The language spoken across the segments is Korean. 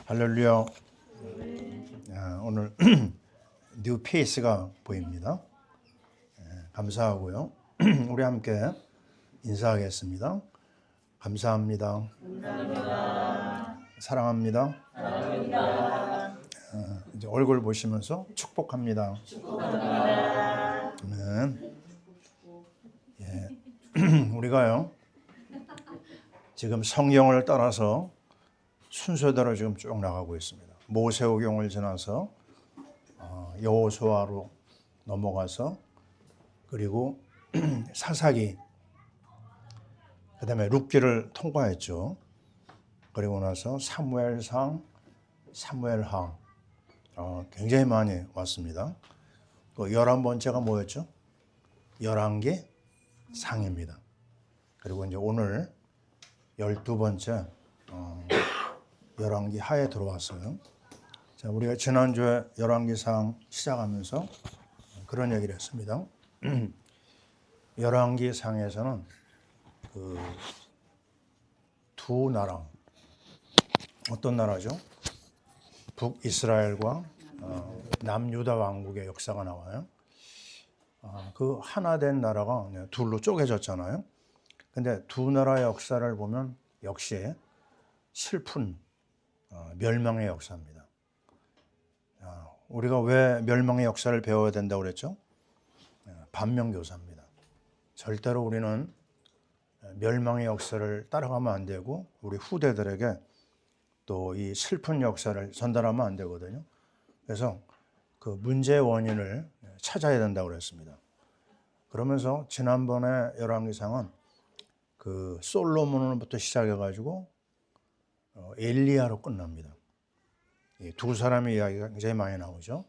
할렐루야. 오늘 뉴 페이스가 보입니다. 감사하고요. 우리 함께 인사하겠습니다. 감사합니다. 감사합니다. 사랑합니다. 사랑합니다. 이제 얼굴 보시면서 축복합니다. 축복합니다. 아멘. 우리가요 지금 성경을 따라서 순서대로 지금 쭉 나가고 있습니다. 모세오경을 지나서 여호수아로 넘어가서 그리고 사사기, 그다음에 룻기를 통과했죠. 그리고 나서 사무엘상, 사무엘하, 굉장히 많이 왔습니다. 또 11번째가 뭐였죠? 열왕기상입니다. 그리고 이제 오늘 12번째 열왕기하에 들어왔어요. 자, 우리가 지난주에 열왕기상 시작하면서 그런 얘기를 했습니다. 열왕기상에서는 그 두 나라, 어떤 나라죠? 북이스라엘과 남유다 왕국의 역사가 나와요. 그 하나 된 나라가 둘로 쪼개졌잖아요. 근데 두 나라의 역사를 보면 역시 슬픈 멸망의 역사입니다. 우리가 왜 멸망의 역사를 배워야 된다고 그랬죠? 반면교사입니다. 절대로 우리는 멸망의 역사를 따라가면 안 되고 우리 후대들에게 또 이 슬픈 역사를 전달하면 안 되거든요. 그래서 그 문제의 원인을 찾아야 된다고 그랬습니다. 그러면서 지난번에 열왕기상은 그 솔로몬으로부터 시작해가지고 엘리야로 끝납니다. 이 두 사람의 이야기가 굉장히 많이 나오죠.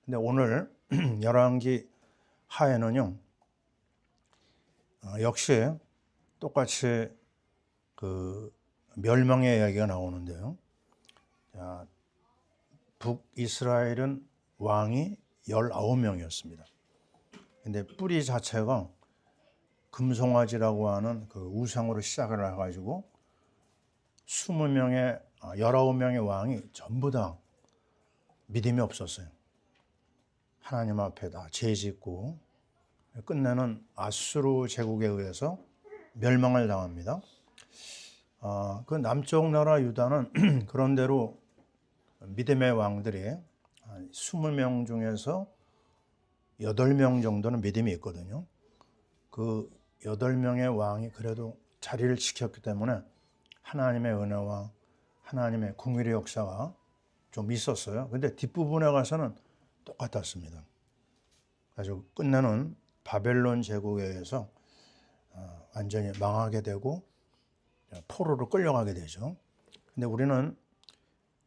근데 오늘 열왕기 하에는요, 역시 똑같이 그 멸망의 이야기가 나오는데요. 자, 북이스라엘은 왕이 19명이었습니다. 근데 뿌리 자체가 금송아지라고 하는 그 우상으로 시작을 해가지고 19명의 왕이 전부 다 믿음이 없었어요. 하나님 앞에 다 죄짓고 끝내는 아수르 제국에 의해서 멸망을 당합니다. 그 남쪽 나라 유다는 그런대로 믿음의 왕들이 20명 중에서 8명 정도는 믿음이 있거든요. 그 8명의 왕이 그래도 자리를 지켰기 때문에 하나님의 은혜와 하나님의 공의의 역사가 좀 있었어요. 근데 뒷부분에 가서는 똑같았습니다. 아주 끝내는 바벨론 제국에 의해서 완전히 망하게 되고 포로로 끌려가게 되죠. 근데 우리는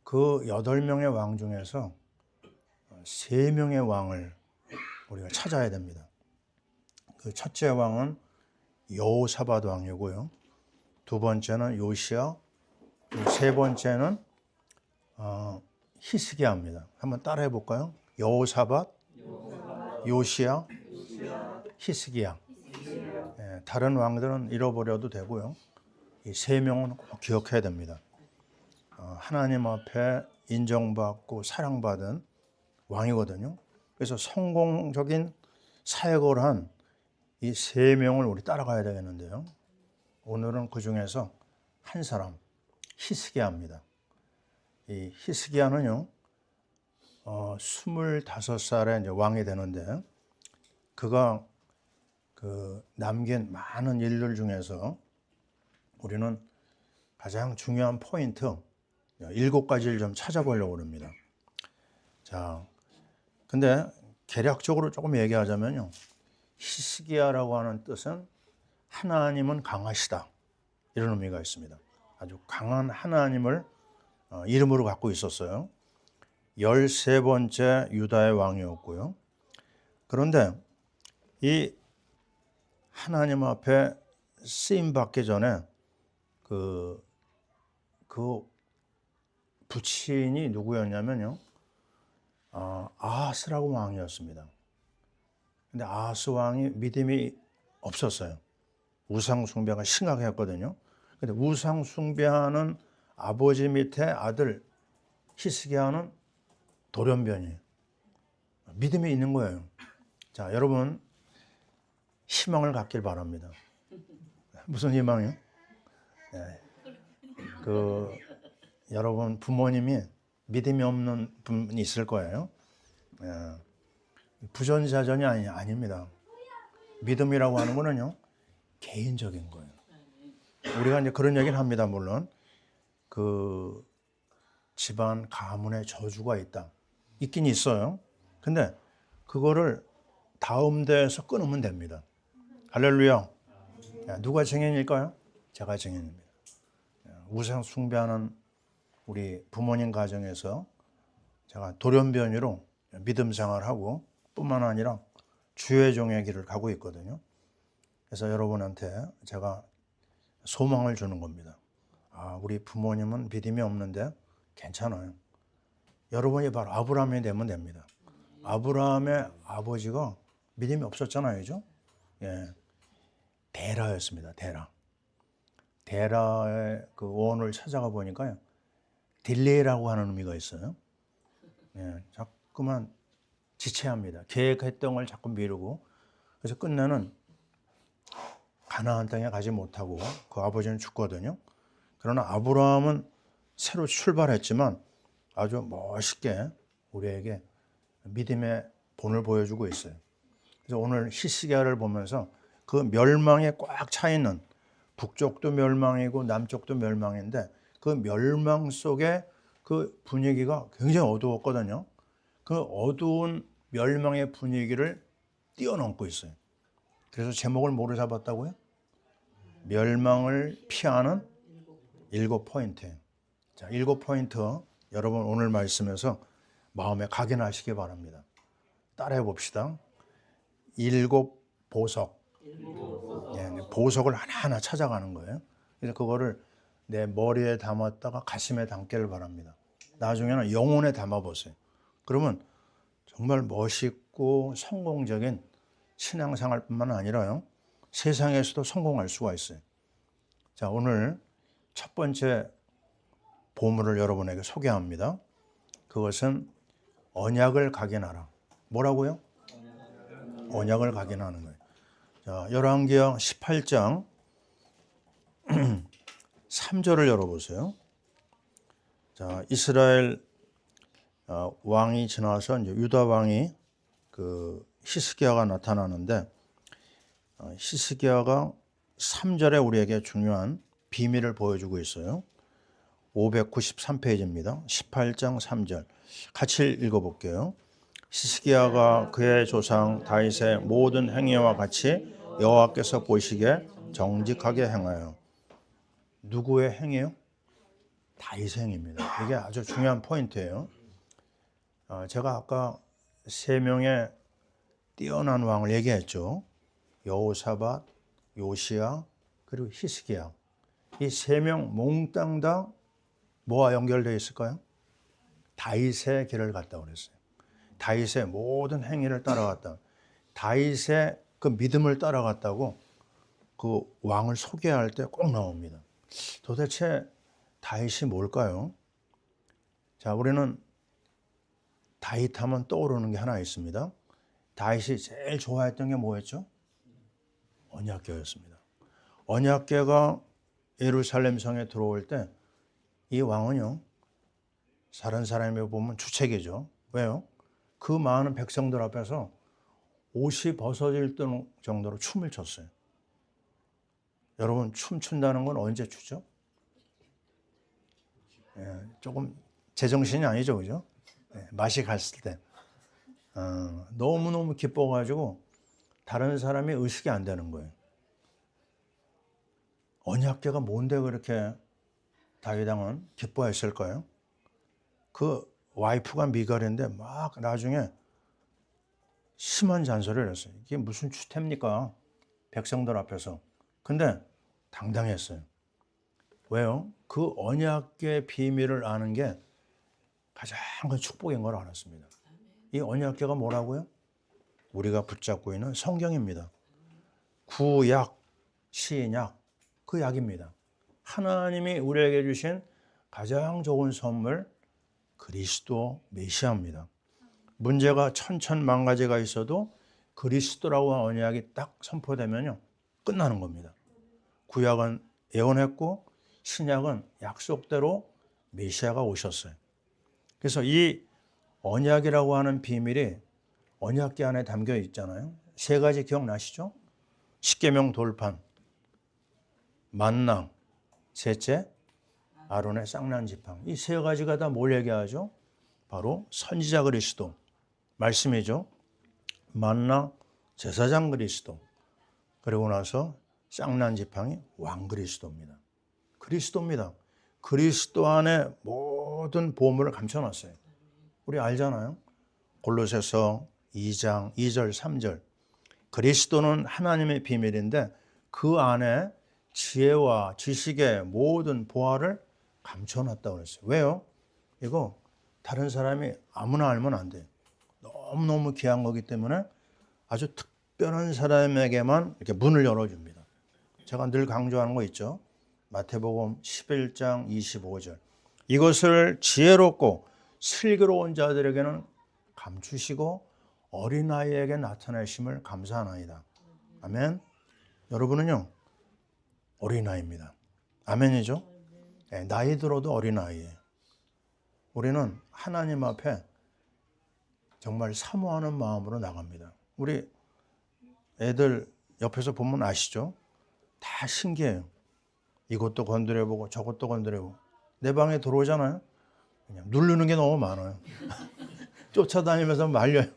그 8명의 왕 중에서 3명의 왕을 우리가 찾아야 됩니다. 그 첫째 왕은 여호사밧 왕이고요. 두 번째는 요시야, 세 번째는 히스기야입니다. 한번 따라해 볼까요? 여호사밧, 요시야, 히스기야. 다른 왕들은 잃어버려도 되고요. 이 세 명은 꼭 기억해야 됩니다. 하나님 앞에 인정받고 사랑받은 왕이거든요. 그래서 성공적인 사역을 한 이 세 명을 우리 따라가야 되겠는데요. 오늘은 그 중에서 한 사람, 히스기야입니다. 이 히스기야는요, 25살에 이제 왕이 되는데, 그가 그 남긴 많은 일들 중에서 우리는 가장 중요한 포인트 7가지를 좀 찾아보려고 합니다. 자, 근데 개략적으로 조금 얘기하자면요, 히스기야라고 하는 뜻은 하나님은 강하시다, 이런 의미가 있습니다. 아주 강한 하나님을 이름으로 갖고 있었어요. 13번째 유다의 왕이었고요. 그런데 이 하나님 앞에 쓰임 받기 전에 그 부친이 누구였냐면요, 아하스라고 왕이었습니다. 근데 아하스 왕이 믿음이 없었어요. 우상 숭배가 심각했거든요. 근데 우상 숭배하는 아버지 밑에 아들 히스기야는 돌연변이에요. 믿음이 있는 거예요. 자, 여러분 희망을 갖길 바랍니다. 무슨 희망이요? 네. 여러분 부모님이 믿음이 없는 분이 있을 거예요. 네. 부전자전이 아닙니다. 믿음이라고 하는 거는요, 개인적인 거예요. 우리가 이제 그런 얘기를 합니다. 물론 그 집안 가문에 저주가 있긴 있어요. 근데 그거를 다음 대에서 끊으면 됩니다. 할렐루야. 누가 증인일까요? 제가 증인입니다. 우상 숭배하는 우리 부모님 가정에서 제가 돌연변이로 믿음 생활하고 뿐만 아니라 주의 종의 길을 가고 있거든요. 그래서 여러분한테 제가 소망을 주는 겁니다. 우리 부모님은 믿음이 없는데 괜찮아요. 여러분이 바로 아브라함이 되면 됩니다. 아브라함의 아버지가 믿음이 없었잖아요, 그죠? 예, 데라였습니다. 데라의 그 원을 찾아가 보니까요, 딜레이라고 하는 의미가 있어요. 예, 자꾸만 지체합니다. 계획했던 걸 자꾸 미루고, 그래서 끝내는 가나안 땅에 가지 못하고 그 아버지는 죽거든요. 그러나 아브라함은 새로 출발했지만 아주 멋있게 우리에게 믿음의 본을 보여주고 있어요. 그래서 오늘 히스기야를 보면서 그 멸망에 꽉 차 있는, 북쪽도 멸망이고 남쪽도 멸망인데 그 멸망 속에 그 분위기가 굉장히 어두웠거든요. 그 어두운 멸망의 분위기를 뛰어넘고 있어요. 그래서 제목을 뭐로 잡았다고요? 멸망을 피하는 7포인트. 자, 7포인트 여러분 오늘 말씀에서 마음에 각인하시기 바랍니다. 따라해 봅시다. 7보석. 보석을 하나하나 찾아가는 거예요. 그래서 그거를 내 머리에 담았다가 가슴에 담기를 바랍니다. 나중에는 영혼에 담아보세요. 그러면 정말 멋있고 성공적인 신앙생활뿐만 아니라요, 세상에서도 성공할 수가 있어요. 자, 오늘 첫 번째 보물을 여러분에게 소개합니다. 그것은 언약을 각인하라. 뭐라고요? 언약을 각인하는 거예요. 자, 열왕기하 18장 3절을 열어보세요. 자, 이스라엘 왕이 지나서 이제 유다 왕이 그 히스기야가 나타나는데, 히스기야가 3절에 우리에게 중요한 비밀을 보여주고 있어요. 593페이지입니다. 18장 3절. 같이 읽어볼게요. 히스기야가 그의 조상 다윗의 모든 행위와 같이 여호와께서 보시기에 정직하게 행하여. 누구의 행위요? 다윗의 행위입니다. 이게 아주 중요한 포인트예요. 제가 아까 3명의 뛰어난 왕을 얘기했죠. 여호사밧, 요시야, 그리고 히스기야. 이 3명 몽땅 다 뭐와 연결되어 있을까요? 다윗의 길을 갔다고 그랬어요. 다윗의 모든 행위를 따라갔다. 다윗의 그 믿음을 따라갔다고 그 왕을 소개할 때 꼭 나옵니다. 도대체 다윗이 뭘까요? 자, 우리는 다윗 하면 떠오르는 게 하나 있습니다. 다윗이 제일 좋아했던 게 뭐였죠? 언약궤였습니다. 언약궤가 예루살렘 성에 들어올 때 이 왕은요, 다른 사람이 보면 주책이죠. 왜요? 그 많은 백성들 앞에서 옷이 벗어질 정도로 춤을 췄어요. 여러분, 춤춘다는 건 언제 추죠? 조금 제정신이 아니죠, 그죠? 맛이 갔을 때. 너무너무 기뻐가지고 다른 사람이 의식이 안 되는 거예요. 언약궤가 뭔데 그렇게 다윗 왕은 기뻐했을까요? 그 와이프가 미갈인데 막 나중에 심한 잔소리를 했어요. 이게 무슨 추태입니까? 백성들 앞에서. 근데 당당했어요. 왜요? 그 언약궤의 비밀을 아는 게 가장 큰 축복인 걸 알았습니다. 이 언약궤가 뭐라고요? 우리가 붙잡고 있는 성경입니다. 구약, 신약, 그 약입니다. 하나님이 우리에게 주신 가장 좋은 선물, 그리스도 메시아입니다. 문제가 천천만가지가 있어도 그리스도라고 하는 언약이 딱 선포되면요 끝나는 겁니다. 구약은 예언했고 신약은 약속대로 메시아가 오셨어요. 그래서 이 언약이라고 하는 비밀이 언약궤 안에 담겨 있잖아요. 세 가지 기억나시죠? 십계명 돌판, 만나, 셋째 아론의 쌍난 지팡. 이 세 가지가 다 뭘 얘기하죠? 바로 선지자 그리스도 말씀이죠. 만나 제사장 그리스도, 그리고 나서 쌍난 지팡이 왕 그리스도입니다. 그리스도입니다. 그리스도 안에 모든 보물을 감춰놨어요. 우리 알잖아요. 골로새서 2장 2절 3절. 그리스도는 하나님의 비밀인데 그 안에 지혜와 지식의 모든 보화를 감춰놨다고 그랬어요. 왜요? 이거 다른 사람이 아무나 알면 안 돼요. 너무너무 귀한 거기 때문에 아주 특별한 사람에게만 이렇게 문을 열어줍니다. 제가 늘 강조하는 거 있죠. 마태복음 11장 25절. 이것을 지혜롭고 슬기로운 자들에게는 감추시고 어린아이에게 나타내심을 감사하나이다. 아멘. 여러분은요 어린아이입니다. 아멘이죠? 네, 나이 들어도 어린아이예요. 우리는 하나님 앞에 정말 사모하는 마음으로 나갑니다. 우리 애들 옆에서 보면 아시죠? 다 신기해요. 이것도 건드려보고 저것도 건드려보고. 내 방에 들어오잖아요. 그냥 누르는 게 너무 많아요. 쫓아다니면서 말려요.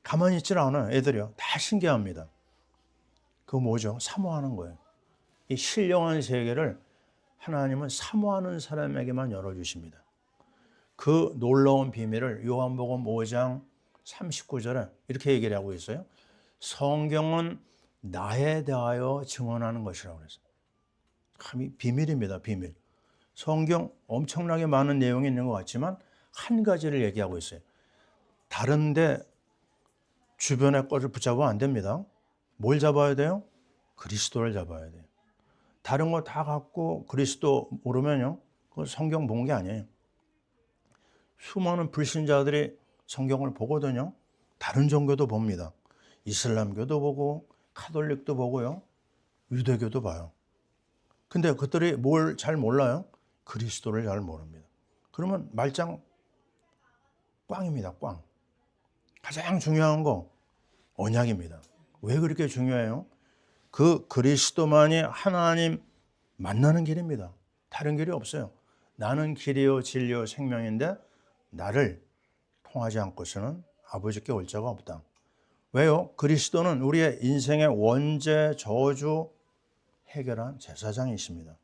가만히 있질 않아요. 애들이요. 다 신기합니다. 그거 뭐죠? 사모하는 거예요. 이 신령한 세계를 하나님은 사모하는 사람에게만 열어주십니다. 그 놀라운 비밀을 요한복음 5장 39절에 이렇게 얘기를 하고 있어요. 성경은 나에 대하여 증언하는 것이라고 그랬어요. 참 비밀입니다. 비밀. 성경 엄청나게 많은 내용이 있는 것 같지만 한 가지를 얘기하고 있어요. 다른데 주변의 것을 붙잡으면 안 됩니다. 뭘 잡아야 돼요? 그리스도를 잡아야 돼요. 다른 거 다 갖고 그리스도 모르면요, 그거 성경 본 게 아니에요. 수많은 불신자들이 성경을 보거든요. 다른 종교도 봅니다. 이슬람교도 보고 카톨릭도 보고요. 유대교도 봐요. 근데 그들이 뭘 잘 몰라요? 그리스도를 잘 모릅니다. 그러면 말짱 꽝입니다. 꽝. 가장 중요한 거 언약입니다. 왜 그렇게 중요해요? 그 그리스도만이 하나님 만나는 길입니다. 다른 길이 없어요. 나는 길이요 진리요 생명인데 나를 통하지 않고서는 아버지께 올 자가 없다. 왜요? 그리스도는 우리의 인생의 원죄, 저주 해결한 제사장이십니다.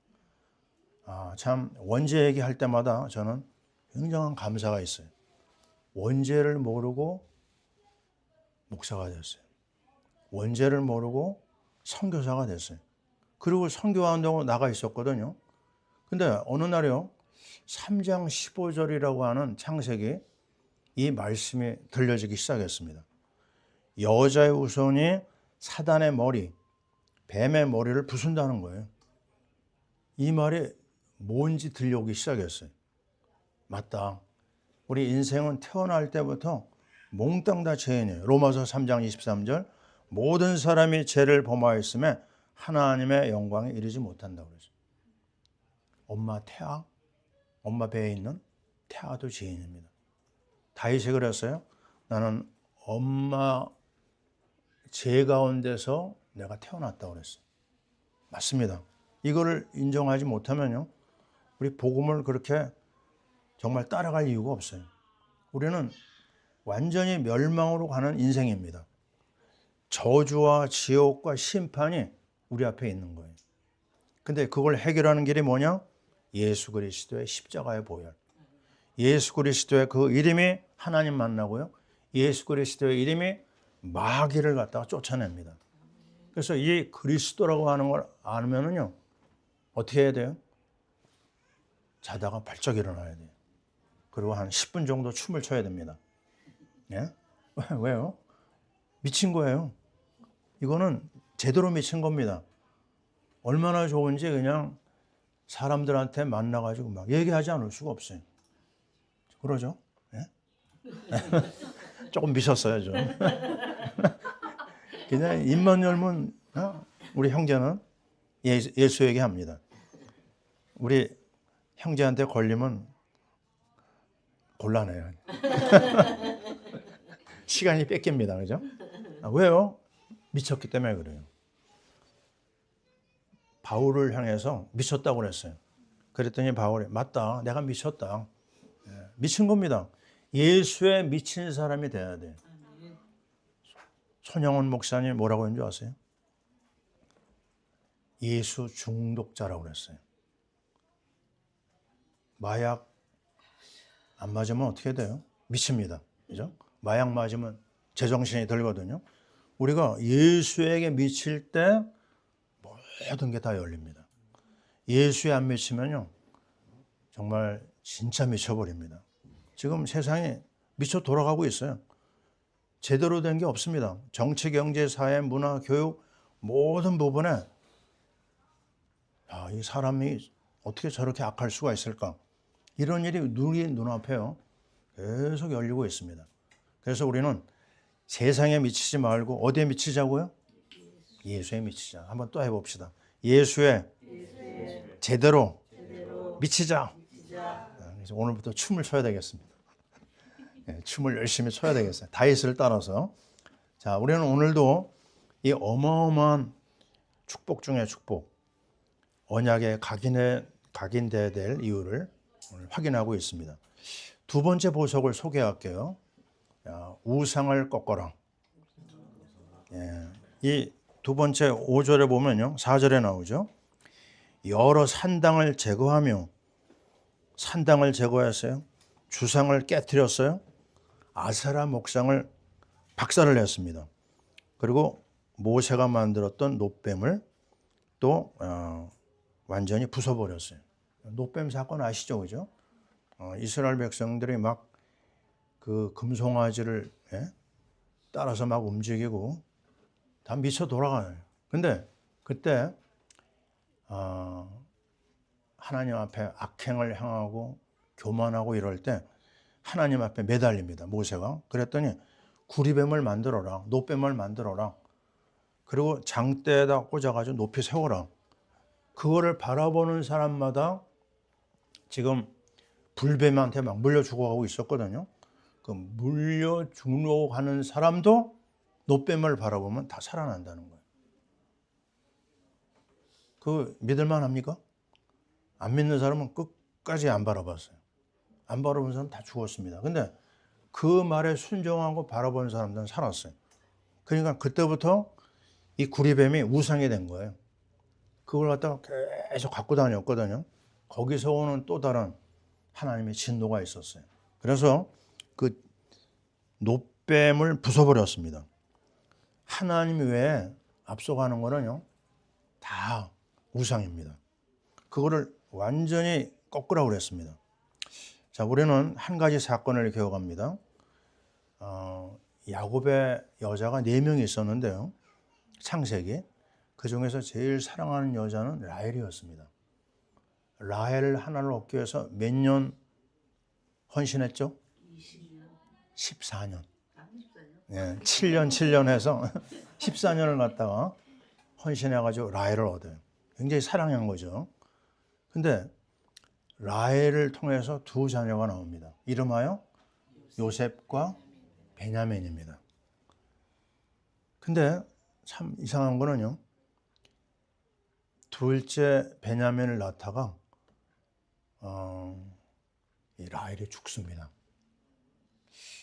참 원죄 얘기할 때마다 저는 굉장한 감사가 있어요. 원죄를 모르고 목사가 됐어요. 원죄를 모르고 선교사가 됐어요. 그리고 선교한다고 나가 있었거든요. 근데 어느 날이요, 3장 15절이라고 하는 창세기 이 말씀이 들려지기 시작했습니다. 여자의 후손이 사단의 머리, 뱀의 머리를 부순다는 거예요. 이 말이 뭔지 들려오기 시작했어요. 맞다. 우리 인생은 태어날 때부터 몽땅 다 죄인이에요. 로마서 3장 23절. 모든 사람이 죄를 범하였음에 하나님의 영광에 이르지 못한다고 그러죠. 엄마 태아, 엄마 배에 있는 태아도 죄인입니다. 다윗이 그랬어요. 나는 엄마 죄 가운데서 내가 태어났다고 그랬어요. 맞습니다. 이거를 인정하지 못하면요, 우리 복음을 그렇게 정말 따라갈 이유가 없어요. 우리는 완전히 멸망으로 가는 인생입니다. 저주와 지옥과 심판이 우리 앞에 있는 거예요. 근데 그걸 해결하는 길이 뭐냐? 예수 그리스도의 십자가의 보혈. 예수 그리스도의 그 이름이 하나님 만나고요. 예수 그리스도의 이름이 마귀를 갖다가 쫓아냅니다. 그래서 이 그리스도라고 하는 걸 알면은요, 어떻게 해야 돼요? 자다가 발작 일어나야 돼요. 그리고 한 10분 정도 춤을 춰야 됩니다. 예? 왜요? 미친 거예요. 이거는 제대로 미친 겁니다. 얼마나 좋은지 그냥 사람들한테 만나가지고 막 얘기하지 않을 수가 없어요. 그러죠? 예? 조금 미쳤어요, 좀. 그냥 입만 열면 우리 형제는 예수 얘기합니다. 우리 형제한테 걸리면 곤란해요. 시간이 뺏깁니다. 그죠? 왜요? 미쳤기 때문에 그래요. 바울을 향해서 미쳤다고 그랬어요. 그랬더니 바울이 맞다. 내가 미쳤다. 미친 겁니다. 예수에 미친 사람이 돼야 돼. 손영원 목사님 뭐라고 했는 줄 아세요? 예수 중독자라고 그랬어요. 마약 안 맞으면 어떻게 돼요? 미칩니다. 그죠? 마약 맞으면 제정신이 들거든요. 우리가 예수에게 미칠 때 모든 게 다 열립니다. 예수에 안 미치면요. 정말 진짜 미쳐버립니다. 지금 세상이 미쳐 돌아가고 있어요. 제대로 된 게 없습니다. 정치, 경제, 사회, 문화, 교육 모든 부분에 이 사람이 어떻게 저렇게 악할 수가 있을까? 이런 일이 우리 눈앞에요. 계속 열리고 있습니다. 그래서 우리는 세상에 미치지 말고 어디에 미치자고요? 예수에 미치자. 한번 또 해봅시다. 예수에 제대로 미치자. 그래서 오늘부터 춤을 춰야 되겠습니다. 춤을 열심히 춰야 되겠어요. 다윗을 따라서. 자, 우리는 오늘도 이 어마어마한 축복 중에 축복, 언약에 각인돼야 될 이유를 오늘 확인하고 있습니다. 두 번째 보석을 소개할게요. 우상을 꺾어라. 이 두 번째 5절에 보면요. 4절에 나오죠. 여러 산당을 제거하며 산당을 제거했어요. 주상을 깨뜨렸어요. 아세라 목상을 박살을 냈습니다. 그리고 모세가 만들었던 놋뱀을 또 완전히 부숴버렸어요. 놋뱀 사건 아시죠? 그죠? 이스라엘 백성들이 막 그 금송아지를 따라서 막 움직이고 다 미쳐 돌아가요. 근데 그때 하나님 앞에 악행을 행하고 교만하고 이럴 때 하나님 앞에 매달립니다. 모세가. 그랬더니 구리뱀을 만들어라. 놋뱀을 만들어라. 그리고 장대에다 꽂아가지고 높이 세워라. 그거를 바라보는 사람마다 지금 불뱀한테 막 물려 죽어가고 있었거든요. 그 물려 죽어가는 사람도 놋뱀을 바라보면 다 살아난다는 거예요. 그 믿을만 합니까? 안 믿는 사람은 끝까지 안 바라봤어요. 안 바라본 사람은 다 죽었습니다. 근데 그 말에 순종하고 바라본 사람들은 살았어요. 그러니까 그때부터 이 구리뱀이 우상이 된 거예요. 그걸 갖다가 계속 갖고 다녔거든요. 거기서 오는 또 다른 하나님의 진노가 있었어요. 그래서 그 놋뱀을 부숴버렸습니다. 하나님 외에 앞서가는 거는요, 다 우상입니다. 그거를 완전히 꺾으라고 그랬습니다. 자, 우리는 한 가지 사건을 기억합니다. 야곱의 여자가 4명이 있었는데요. 창세기. 그 중에서 제일 사랑하는 여자는 라헬이었습니다. 라헬 하나를 얻기 위해서 몇 년 헌신했죠? 14년. 7년 해서 14년을 갖다가 헌신해가지고 라헬을 얻어요. 굉장히 사랑한 거죠. 근데 라헬을 통해서 두 자녀가 나옵니다. 이름하여 요셉과 베냐민입니다. 근데 참 이상한 거는요. 둘째 베냐민을 낳다가 이 라헬이 죽습니다.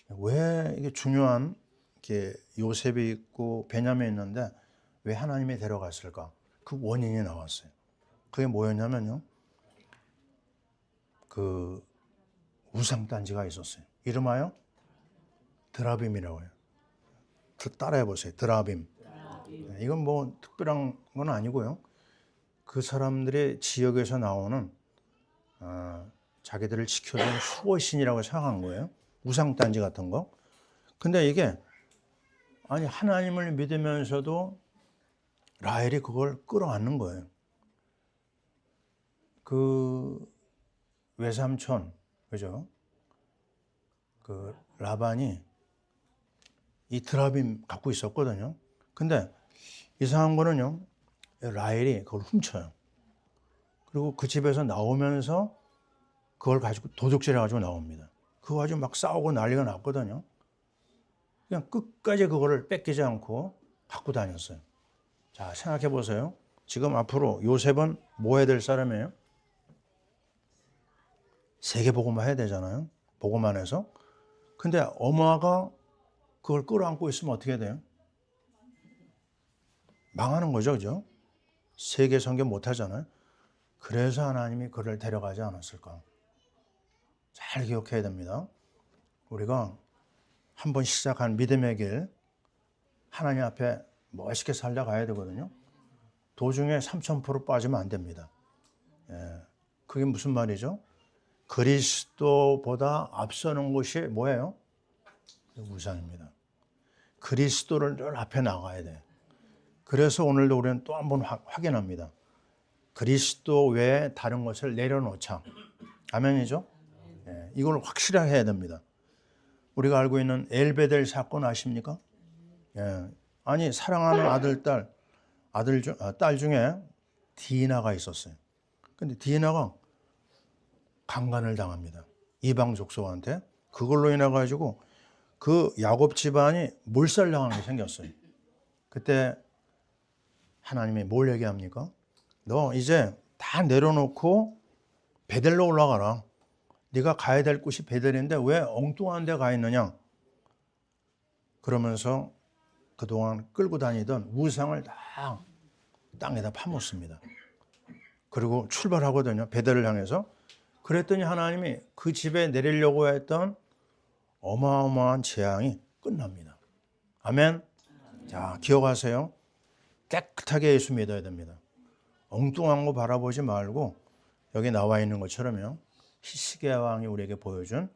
왜 이게 중요한 게 요셉이 있고 베냐민이 있는데 왜 하나님이 데려갔을까? 그 원인이 나왔어요. 그게 뭐였냐면요. 그 우상단지가 있었어요. 이름하여 드라빔이라고 해요. 따라해 보세요. 드라빔. 이건 뭐 특별한 건 아니고요. 그 사람들의 지역에서 나오는 자기들을 지켜준 수호신이라고 생각한 거예요. 우상단지 같은 거. 근데 이게 아니 하나님을 믿으면서도 라헬이 그걸 끌어안는 거예요. 그 외삼촌, 그죠? 그 라반이 이 드라빔 갖고 있었거든요. 근데 이상한 거는요, 라헬이 그걸 훔쳐요. 그리고 그 집에서 나오면서 그걸 가지고 도둑질해 가지고 나옵니다. 그거 가지고 막 싸우고 난리가 났거든요. 그냥 끝까지 그거를 뺏기지 않고 갖고 다녔어요. 자, 생각해 보세요. 지금 앞으로 요셉은 뭐 해야 될 사람이에요? 세계복음화 해야 되잖아요. 복음만 해서. 근데 엄마가 그걸 끌어안고 있으면 어떻게 돼요? 망하는 거죠, 그죠? 세계 선교 못 하잖아요. 그래서 하나님이 그를 데려가지 않았을까? 잘 기억해야 됩니다. 우리가 한번 시작한 믿음의 길, 하나님 앞에 멋있게 살려가야 되거든요. 도중에 3000% 빠지면 안 됩니다. 그게 무슨 말이죠? 그리스도보다 앞서는 것이 뭐예요? 우상입니다. 그리스도를 늘 앞에 나가야 돼. 그래서 오늘도 우리는 또 한 번 확인합니다. 그리스도 외에 다른 것을 내려놓자. 아멘이죠? 이걸 확실하게 해야 됩니다. 우리가 알고 있는 엘베델 사건 아십니까? 아니, 사랑하는 딸 중에 디나가 있었어요. 근데 디나가 강간을 당합니다. 이방 족속한테. 그걸로 인해 가지고 그 야곱 집안이 몰살당하는 게 생겼어요. 그때 하나님이 뭘 얘기합니까? 너 이제 다 내려놓고 베델로 올라가라. 네가 가야 될 곳이 베델인데 왜 엉뚱한 데 가 있느냐? 그러면서 그동안 끌고 다니던 우상을 다 땅에다 파묻습니다. 그리고 출발하거든요. 베델을 향해서. 그랬더니 하나님이 그 집에 내리려고 했던 어마어마한 재앙이 끝납니다. 아멘. 자, 기억하세요. 깨끗하게 예수 믿어야 됩니다. 엉뚱한 거 바라보지 말고 여기 나와 있는 것처럼요. 히스기야 왕이 우리에게 보여준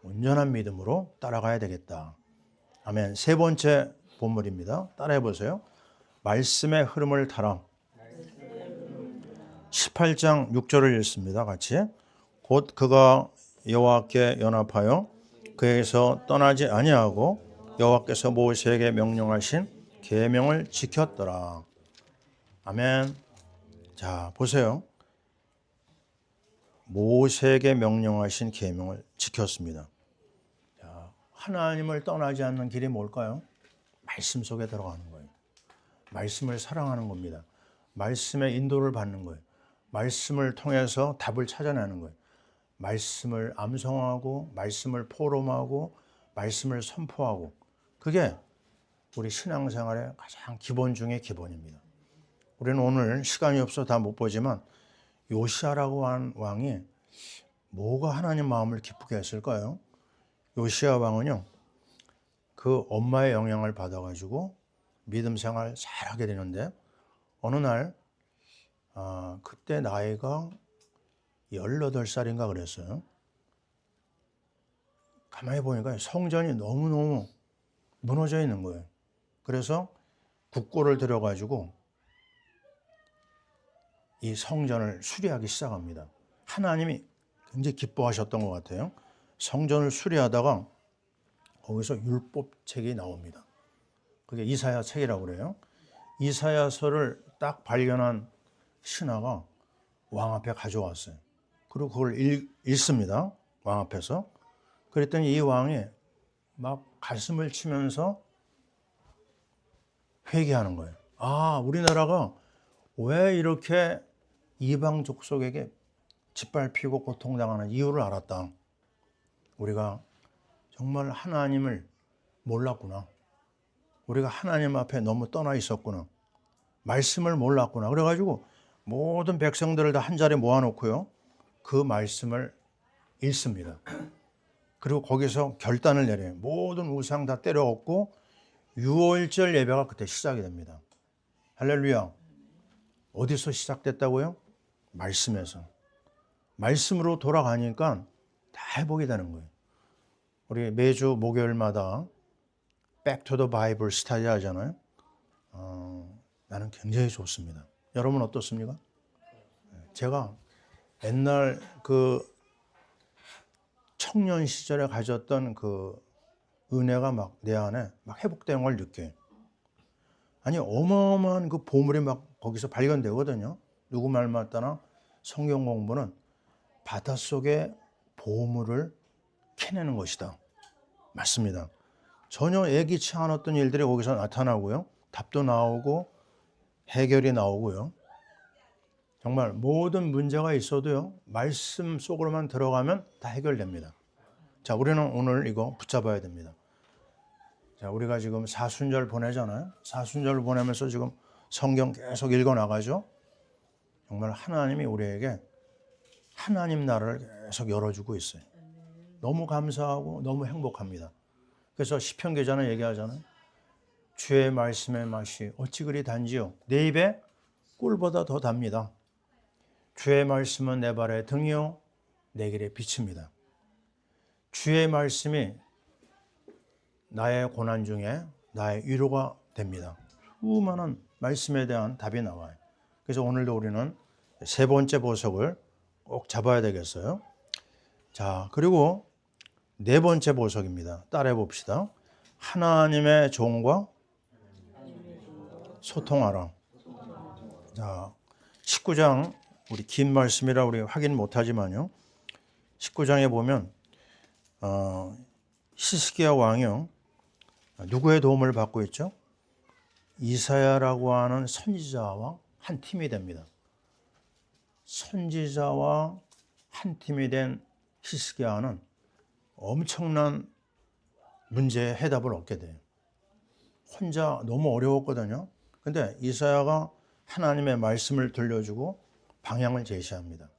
온전한 믿음으로 따라가야 되겠다. 아멘. 세 번째 본문입니다. 따라해 보세요. 말씀의 흐름을 타라. 18장 6절을 읽습니다. 같이. 곧 그가 여호와께 연합하여 그에게서 떠나지 아니하고 여호와께서 모세에게 명령하신 계명을 지켰더라. 아멘. 자, 보세요. 모세에게 명령하신 계명을 지켰습니다. 자, 하나님을 떠나지 않는 길이 뭘까요? 말씀 속에 들어가는 거예요. 말씀을 사랑하는 겁니다. 말씀의 인도를 받는 거예요. 말씀을 통해서 답을 찾아내는 거예요. 말씀을 암송하고 말씀을 포럼하고 말씀을 선포하고 그게 우리 신앙생활의 가장 기본 중의 기본입니다. 우리는 오늘 시간이 없어 다 못 보지만 요시아라고 하는 왕이 뭐가 하나님 마음을 기쁘게 했을까요? 요시아 왕은요, 그 엄마의 영향을 받아가지고 믿음 생활 잘하게 되는데 어느 날 그때 나이가 18살인가 그랬어요. 가만히 보니까 성전이 너무너무 무너져 있는 거예요. 그래서 국고를 들여가지고 이 성전을 수리하기 시작합니다. 하나님이 굉장히 기뻐하셨던 것 같아요. 성전을 수리하다가 거기서 율법책이 나옵니다. 그게 이사야 책이라고 그래요. 이사야서를 딱 발견한 신하가 왕 앞에 가져왔어요. 그리고 그걸 읽습니다. 왕 앞에서. 그랬더니 이 왕이 막 가슴을 치면서 회개하는 거예요. 아, 우리나라가 왜 이렇게 이방 족속에게 짓밟히고 고통당하는 이유를 알았다. 우리가 정말 하나님을 몰랐구나. 우리가 하나님 앞에 너무 떠나 있었구나. 말씀을 몰랐구나. 그래가지고 모든 백성들을 다 한 자리에 모아놓고요. 그 말씀을 읽습니다. 그리고 거기서 결단을 내려요. 모든 우상 다 때려 엎고 유월절 예배가 그때 시작이 됩니다. 할렐루야. 어디서 시작됐다고요? 말씀에서. 말씀으로 돌아가니까 다 회복이 되는 거예요. 우리 매주 목요일마다 Back to the Bible 스타디 하잖아요. 나는 굉장히 좋습니다. 여러분 어떻습니까? 제가 옛날 그 청년 시절에 가졌던 그 은혜가 막 내 안에 막 회복되는 걸 느껴요. 아니 어마어마한 그 보물이 막 거기서 발견되거든요. 누구 말 맞다나 성경 공부는 바닷속에 보물을 캐내는 것이다. 맞습니다. 전혀 예기치 않았던 일들이 거기서 나타나고요. 답도 나오고 해결이 나오고요. 정말 모든 문제가 있어도요. 말씀 속으로만 들어가면 다 해결됩니다. 자, 우리는 오늘 이거 붙잡아야 됩니다. 자, 우리가 지금 사순절 보내잖아요. 사순절 보내면서 지금 성경 계속 읽어 나가죠. 정말 하나님이 우리에게 하나님 나라를 계속 열어주고 있어요. 너무 감사하고 너무 행복합니다. 그래서 시편 기자는 얘기하잖아요. 주의 말씀의 맛이 어찌 그리 단지요. 내 입에 꿀보다 더 답니다. 주의 말씀은 내 발의 등이요 내 길의 빛입니다. 주의 말씀이 나의 고난 중에 나의 위로가 됩니다. 수많은 말씀에 대한 답이 나와요. 그래서 오늘도 우리는 세 번째 보석을 꼭 잡아야 되겠어요. 자, 그리고 네 번째 보석입니다. 따라해 봅시다. 하나님의 종과 소통하라. 자, 19장 우리 긴 말씀이라 우리 확인 못하지만요. 19장에 보면 히스기야 왕이요. 누구의 도움을 받고 있죠? 이사야라고 하는 선지자와 한 팀이 됩니다. 선지자와 한 팀이 된 히스기야는 엄청난 문제의 해답을 얻게 돼요. 혼자 너무 어려웠거든요. 근데 이사야가 하나님의 말씀을 들려주고 방향을 제시합니다.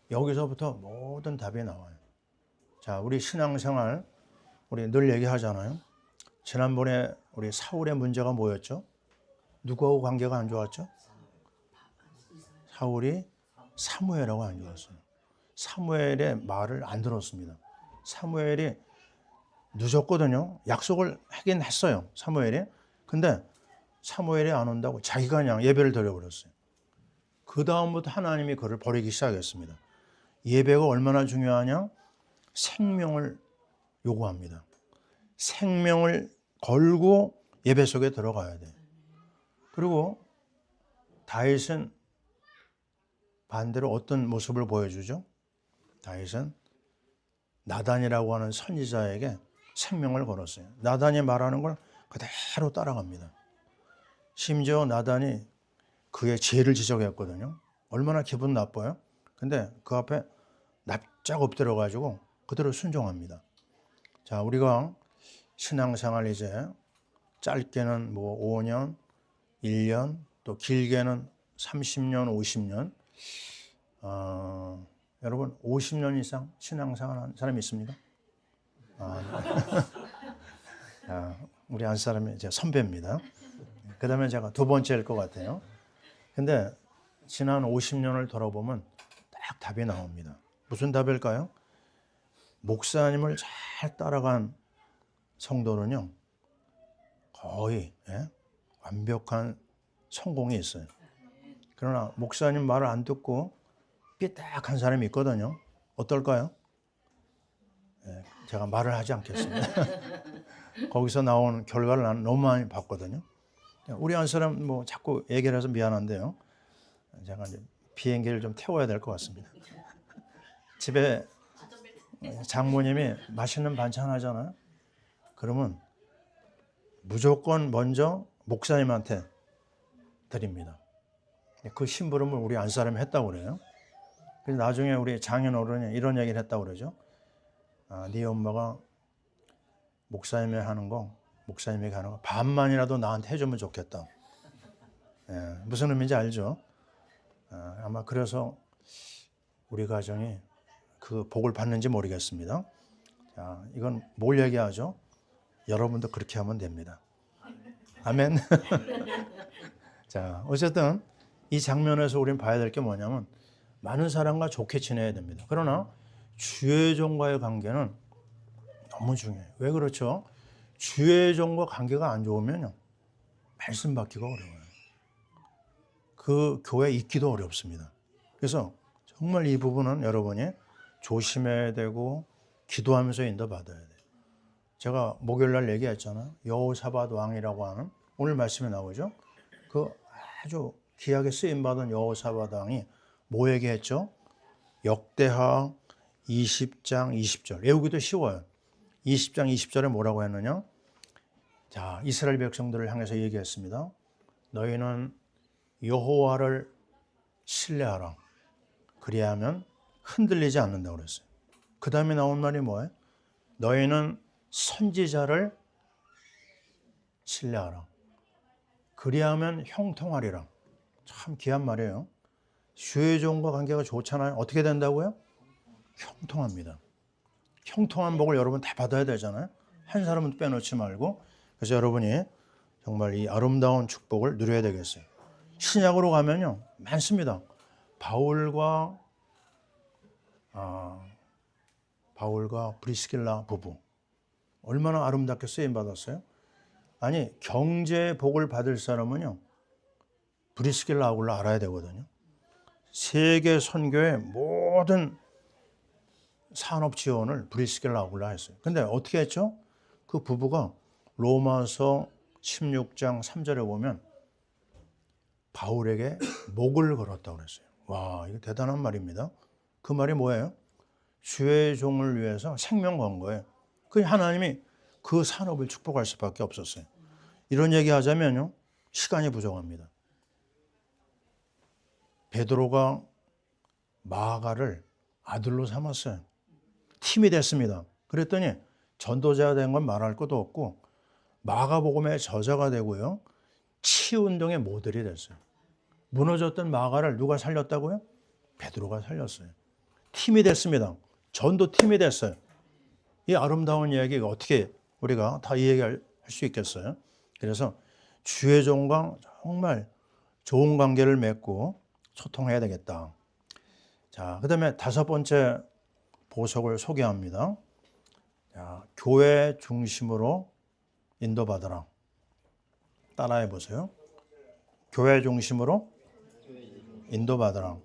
여기서부터 모든 답이 나와요. 자, 우리 신앙생활 우리 늘 얘기하잖아요. 지난번에 우리 사울의 문제가 뭐였죠? 누구하고 관계가 안 좋았죠? 사울이 사무엘하고 안 좋았어요. 사무엘의 말을 안 들었습니다. 사무엘이 늦었거든요. 약속을 하긴 했어요. 사무엘이. 근데 사무엘이 안 온다고 자기가 그냥 예배를 드려버렸어요. 그 다음부터 하나님이 그를 버리기 시작했습니다. 예배가 얼마나 중요하냐? 생명을 요구합니다. 생명을 걸고 예배 속에 들어가야 돼. 그리고 다윗은 반대로 어떤 모습을 보여주죠? 다윗은 나단이라고 하는 선지자에게 생명을 걸었어요. 나단이 말하는 걸 그대로 따라갑니다. 심지어 나단이 그의 죄를 지적했거든요. 얼마나 기분 나빠요? 근데 그 앞에 납작 엎드려가지고 그대로 순종합니다. 자, 우리가 신앙생활 이제 짧게는 뭐 5년, 1년, 또 길게는 30년, 50년. 여러분 50년 이상 신앙생활 한 사람이 있습니까? 우리 한 사람이 제 선배입니다. 그 다음에 제가 두 번째일 것 같아요. 근데 지난 50년을 돌아보면 딱 답이 나옵니다. 무슨 답일까요? 목사님을 잘 따라간 성도는요, 거의 완벽한 성공이 있어요. 그러나 목사님 말을 안 듣고 삐딱한 사람이 있거든요. 어떨까요? 제가 말을 하지 않겠습니다. 거기서 나온 결과를 나는 너무 많이 봤거든요. 우리 한 사람 뭐 자꾸 얘기를 해서 미안한데요. 제가 이제 비행기를 좀 태워야 될 것 같습니다. 집에 장모님이 맛있는 반찬 하잖아요. 그러면 무조건 먼저 목사님한테 드립니다. 그 심부름을 우리 안 사람이 했다고 그래요. 그래서 나중에 우리 장인어른이 이런 얘기를 했다고 그러죠. 네 엄마가 목사님이 하는 거 반만이라도 나한테 해주면 좋겠다. 무슨 의미인지 알죠? 아마 그래서 우리 가정이 그 복을 받는지 모르겠습니다. 자, 이건 뭘 얘기하죠? 여러분도 그렇게 하면 됩니다. 아멘. 자, 어쨌든 이 장면에서 우리는 봐야 될 게 뭐냐면 많은 사람과 좋게 지내야 됩니다. 그러나 주의 종과의 관계는 너무 중요해요. 왜 그렇죠? 주의 종과 관계가 안 좋으면요, 말씀 받기가 어려워요. 그 교회 있기도 어렵습니다. 그래서 정말 이 부분은 여러분이 조심해야 되고 기도하면서 인도받아야 돼요. 제가 목요일 날 얘기했잖아요. 여호사밧 왕이라고 하는 오늘 말씀에 나오죠. 그 아주 귀하게 쓰임받은 여호사밧 왕이 뭐 얘기했죠? 역대하 20장 20절. 외우기도 쉬워요. 20장 20절에 뭐라고 했느냐? 자, 이스라엘 백성들을 향해서 얘기했습니다. 너희는 여호와를 신뢰하라. 그리하면 흔들리지 않는다고 그랬어요. 그 다음에 나온 말이 뭐예요? 너희는 선지자를 신뢰하라. 그리하면 형통하리라. 참 귀한 말이에요. 주의 종과 관계가 좋잖아요. 어떻게 된다고요? 형통합니다. 형통한 복을 여러분 다 받아야 되잖아요. 한 사람은 빼놓지 말고. 그래서 여러분이 정말 이 아름다운 축복을 누려야 되겠어요. 신약으로 가면요. 많습니다. 바울과 브리스길라 부부. 얼마나 아름답게 쓰임받았어요? 아니, 경제 복을 받을 사람은요. 브리스길라 아굴라 알아야 되거든요. 세계 선교의 모든 산업 지원을 브리스길라 아굴라 했어요. 근데 어떻게 했죠? 그 부부가 로마서 16장 3절에 보면 바울에게 목을 걸었다고 그랬어요. 와, 이거 대단한 말입니다. 그 말이 뭐예요? 주의 종을 위해서 생명 건 거예요. 그 하나님이 그 산업을 축복할 수밖에 없었어요. 이런 얘기 하자면요. 시간이 부족합니다. 베드로가 마가를 아들로 삼았어요. 팀이 됐습니다. 그랬더니 전도자가 된 건 말할 것도 없고 마가복음의 저자가 되고요. 치유운동의 모델이 됐어요. 무너졌던 마가를 누가 살렸다고요? 베드로가 살렸어요. 팀이 됐습니다. 전도팀이 됐어요. 이 아름다운 이야기가 어떻게 우리가 다 이야기할 수 있겠어요? 그래서 주의 종과 정말 좋은 관계를 맺고 소통해야 되겠다. 자, 그 다음에 다섯 번째 보석을 소개합니다. 자, 교회 중심으로 인도받으라. 따라해 보세요. 교회 중심으로 인도받으라.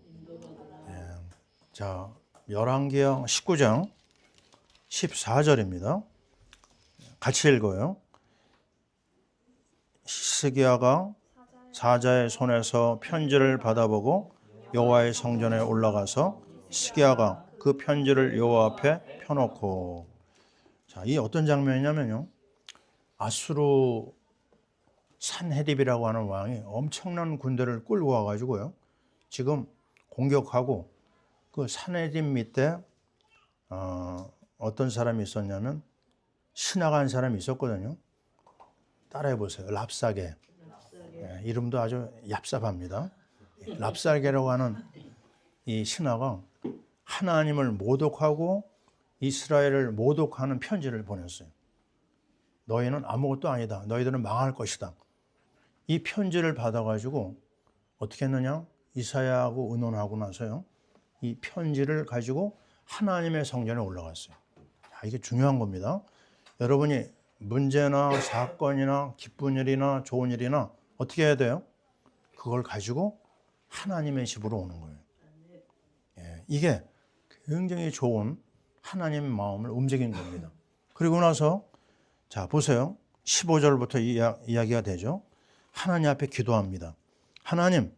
예. 자, 열왕기하 19장 14절입니다. 같이 읽어요. 히스기야가 사자의 손에서 편지를 받아보고 여호와의 성전에 올라가서 히스기야가 그 편지를 여호와 앞에 펴놓고. 자, 이 어떤 장면이냐면요. 아수르 산헤립이라고 하는 왕이 엄청난 군대를 끌고 와가지고요. 지금 공격하고 그 산헤립 밑에 어떤 사람이 있었냐면 신하가 한 사람이 있었거든요. 따라해 보세요. 랍사게. 예, 이름도 아주 얍삽합니다. 랍사게라고 하는 이 신하가 하나님을 모독하고 이스라엘을 모독하는 편지를 보냈어요. 너희는 아무것도 아니다. 너희들은 망할 것이다. 이 편지를 받아가지고 어떻게 했느냐? 이사야하고 의논하고 나서요. 이 편지를 가지고 하나님의 성전에 올라갔어요. 자, 이게 중요한 겁니다. 여러분이 문제나 사건이나 기쁜 일이나 좋은 일이나 어떻게 해야 돼요? 그걸 가지고 하나님의 집으로 오는 거예요. 예, 이게 굉장히 좋은 하나님의 마음을 움직인 겁니다. 그리고 나서 자 보세요. 15절부터 이야기가 되죠. 하나님 앞에 기도합니다. 하나님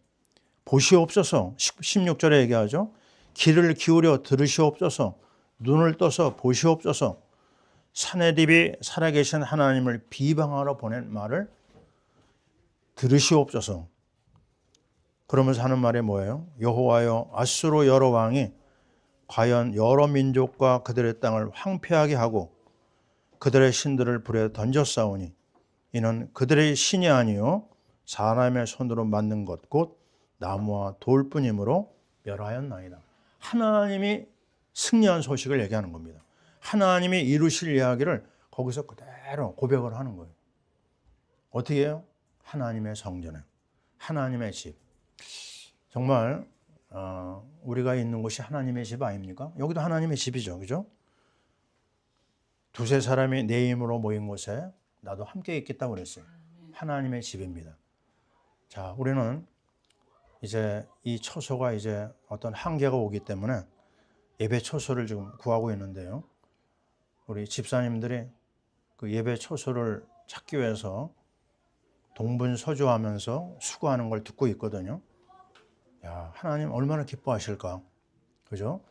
보시옵소서. 16절에 얘기하죠. 귀를 기울여 들으시옵소서. 눈을 떠서 보시옵소서. 산헤립이 살아계신 하나님을 비방하러 보낸 말을 들으시옵소서. 그러면서 하는 말이 뭐예요? 여호와여, 아수르 여러 왕이 과연 여러 민족과 그들의 땅을 황폐하게 하고 그들의 신들을 불에 던졌사오니 이는 그들의 신이 아니요 사람의 손으로 만든 것 곧 나무와 돌뿐이므로 멸하였나이다. 하나님이 승리한 소식을 얘기하는 겁니다. 하나님이 이루실 이야기를 거기서 그대로 고백을 하는 거예요. 어떻게 해요? 하나님의 성전에, 하나님의 집. 정말 우리가 있는 곳이 하나님의 집 아닙니까? 여기도 하나님의 집이죠. 그죠? 두세 사람이 내 힘으로 모인 곳에 나도 함께 있겠다고 그랬어요. 하나님의 집입니다. 자, 우리는 이제 이 처소가 이제 어떤 한계가 오기 때문에 예배 처소를 지금 구하고 있는데요. 우리 집사님들이 그 예배 초소를 찾기 위해서 동분서주하면서 수고하는 걸 듣고 있거든요. 야, 하나님 얼마나 기뻐하실까? 그죠?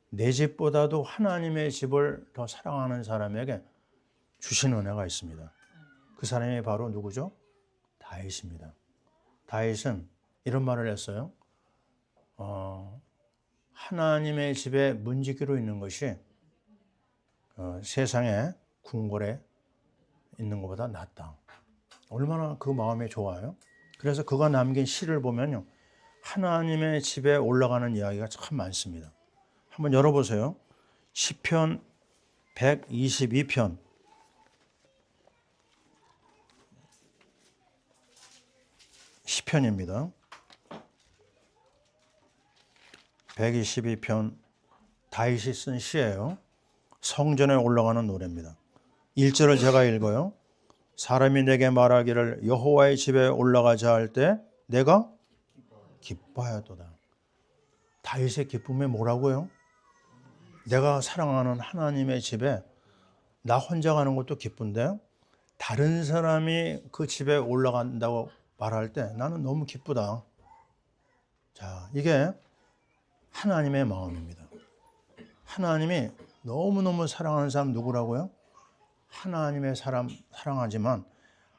내 집보다도 하나님의 집을 더 사랑하는 사람에게 주신 은혜가 있습니다. 그 사람이 바로 누구죠? 다윗입니다. 다윗은 이런 말을 했어요. 하나님의 집에 문지기로 있는 것이 세상에 궁궐에 있는 것보다 낫다. 얼마나 그 마음이 좋아요. 그래서 그가 남긴 시를 보면요, 하나님의 집에 올라가는 이야기가 참 많습니다. 한번 열어보세요. 시편 122편. 시편입니다. 122편 다윗이 쓴 시예요. 성전에 올라가는 노래입니다. 1절을 제가 읽어요. 사람이 내게 말하기를 여호와의 집에 올라가자 할 때 내가 기뻐하였도다. 다윗의 기쁨이 뭐라고요? 내가 사랑하는 하나님의 집에 나 혼자 가는 것도 기쁜데 다른 사람이 그 집에 올라간다고 말할 때 나는 너무 기쁘다. 자, 이게 하나님의 마음입니다. 하나님이 너무너무 사랑하는 사람 누구라고요? 하나님의 사람 사랑하지만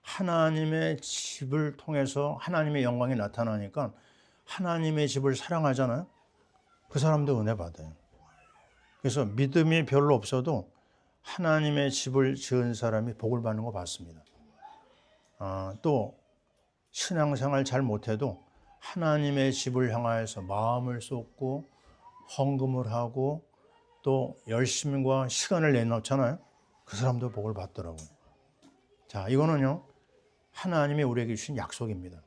하나님의 집을 통해서 하나님의 영광이 나타나니까 하나님의 집을 사랑하잖아요. 그 사람도 은혜 받아요. 그래서 믿음이 별로 없어도 하나님의 집을 지은 사람이 복을 받는 거 봤습니다. 또 신앙생활 잘 못해도 하나님의 집을 향하여서 마음을 쏟고 헌금을 하고 또 열심과 시간을 내놓잖아요. 그 사람도 복을 받더라고요. 자, 이거는요, 하나님이 우리에게 주신 약속입니다.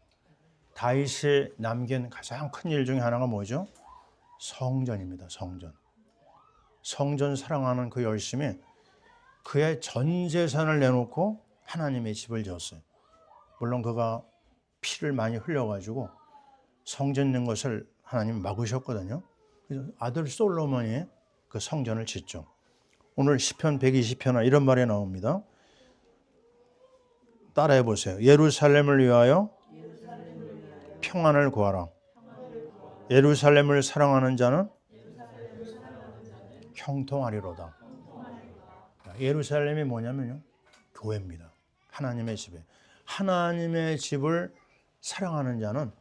다윗이 남긴 가장 큰 일 중에 하나가 뭐죠? 성전입니다. 성전. 성전 사랑하는 그 열심이 그의 전 재산을 내놓고 하나님의 집을 지었어요. 물론 그가 피를 많이 흘려가지고 성전 있는 것을 하나님 막으셨거든요. 그래서 아들 솔로몬이 그 성전을 짓죠. 오늘 시편 120편에 이런 말이 나옵니다. 따라해 보세요. 예루살렘을 위하여 평안을 구하라. 예루살렘을 사랑하는 자는 형통하리로다. 예루살렘이 뭐냐면요, 교회입니다. 하나님의 집에. 하나님의 집을 사랑하는 자는